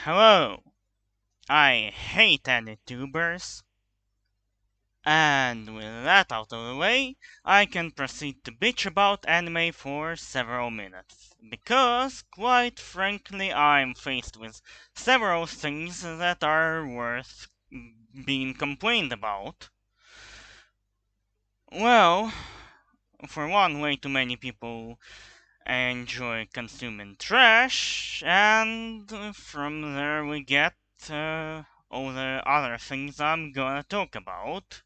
Hello, I hate tubers. And with that out of the way, I can proceed to bitch about anime for several minutes. Because, quite frankly, I'm faced with several things that are worth being complained about. Well, for one, way too many people enjoy consuming trash, and from there we get all the other things I'm gonna talk about.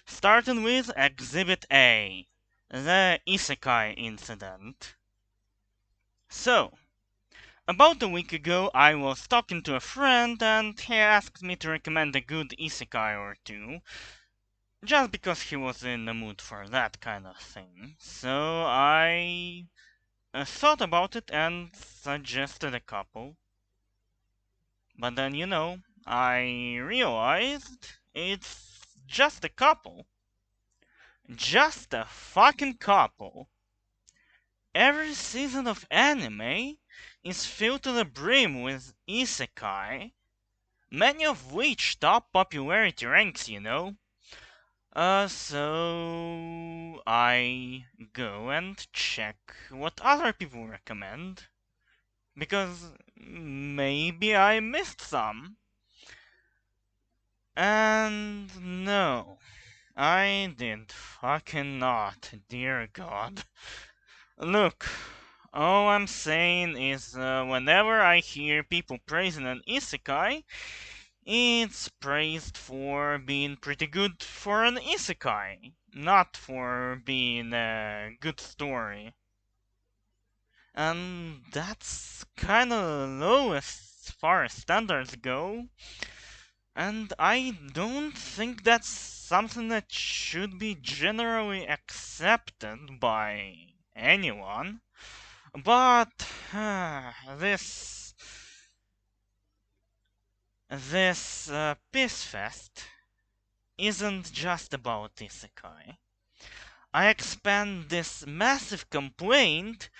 Starting with Exhibit A, the Isekai incident. So, about a week ago, I was talking to a friend and he asked me to recommend a good Isekai or two, just because he was in the mood for that kind of thing. So I thought about it and suggested a couple. But then, I realized it's just a couple. Just a fucking couple. Every season of anime is filled to the brim with isekai, many of which top popularity ranks. So I go and check what other people recommend, because maybe I missed some. And no, I did fucking not, dear God. Look, all I'm saying is whenever I hear people praising an isekai, it's praised for being pretty good for an isekai, not for being a good story. And that's kinda low as far as standards go. And I don't think that's something that should be generally accepted by anyone. But this Piss Fest isn't just about isekai. I expand this massive complaint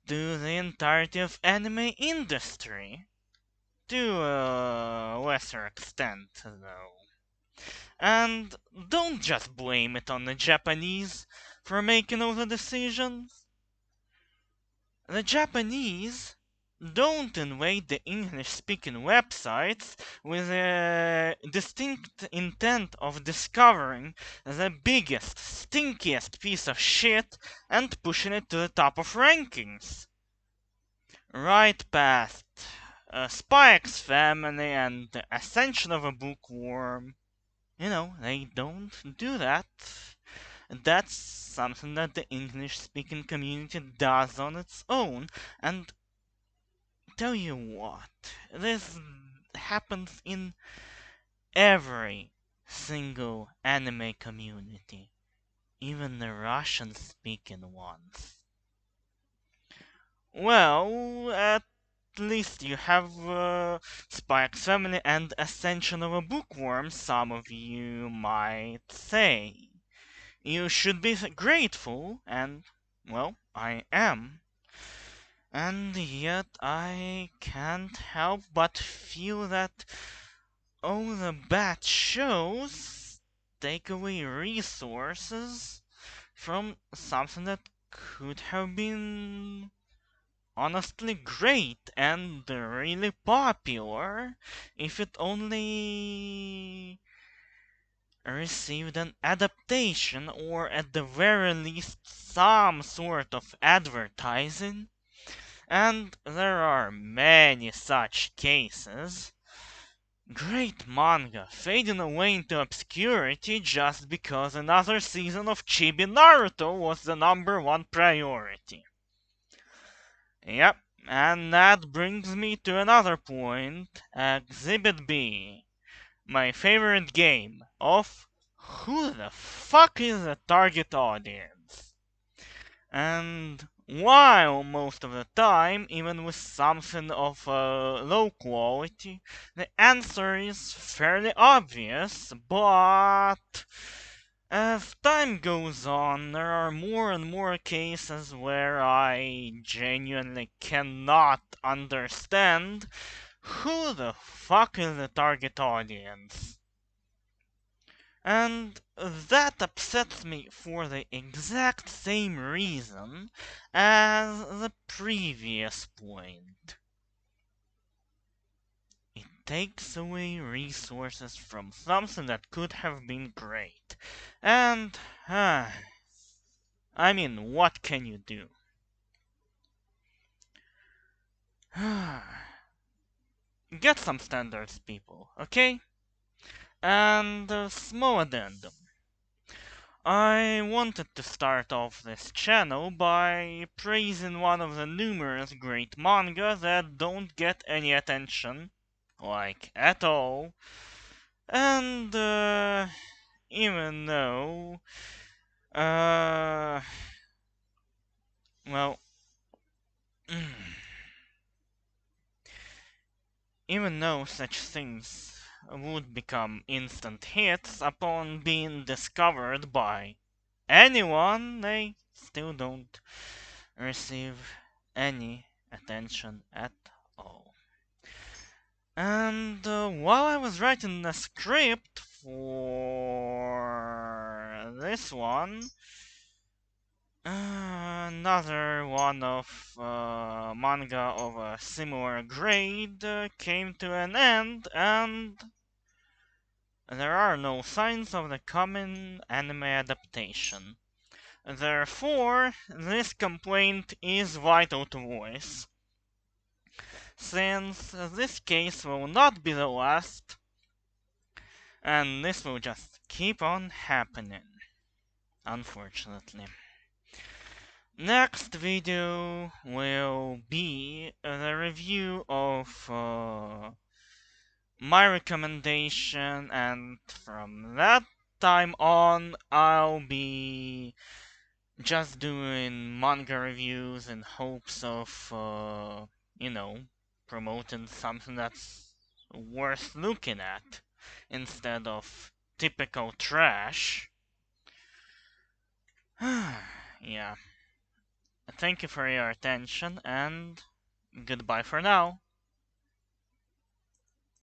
to the entirety of anime industry. To a lesser extent, though. And don't just blame it on the Japanese for making all the decisions. The Japanese don't invade the English-speaking websites with a distinct intent of discovering the biggest, stinkiest piece of shit and pushing it to the top of rankings. Right past Spy X Family and the Ascension of a Bookworm. They don't do that. That's something that the English speaking community does on its own. And tell you what, this happens in every single anime community, even the Russian speaking ones. Well, at least you have Spy X Family and Ascension of a Bookworm, some of you might say. You should be grateful, and, well, I am. And yet I can't help but feel that all the bad shows take away resources from something that could have been honestly great and really popular if it only received an adaptation, or at the very least some sort of advertising. And there are many such cases. Great manga fading away into obscurity just because another season of Chibi Naruto was the #1 priority. Yep, and that brings me to another point, Exhibit B. My favorite game of who the fuck is the target audience? And while most of the time, even with something of low quality, the answer is fairly obvious, but as time goes on, there are more and more cases where I genuinely cannot understand Who the fuck is the target audience? And that upsets me for the exact same reason as the previous point. It takes away resources from something that could have been great. And, I mean, what can you do? Get some standards, people, okay? And a small addendum. I wanted to start off this channel by praising one of the numerous great manga that don't get any attention, like at all, and even though, uh, well, even though such things would become instant hits upon being discovered by anyone, they still don't receive any attention at all. And while I was writing the script for this one, another one of manga of a similar grade came to an end, and there are no signs of the coming anime adaptation. Therefore, this complaint is vital to voice, since this case will not be the last, and this will just keep on happening, unfortunately. Next video will be the review of my recommendation, and from that time on I'll be just doing manga reviews in hopes of, promoting something that's worth looking at instead of typical trash. Yeah. Thank you for your attention, and goodbye for now.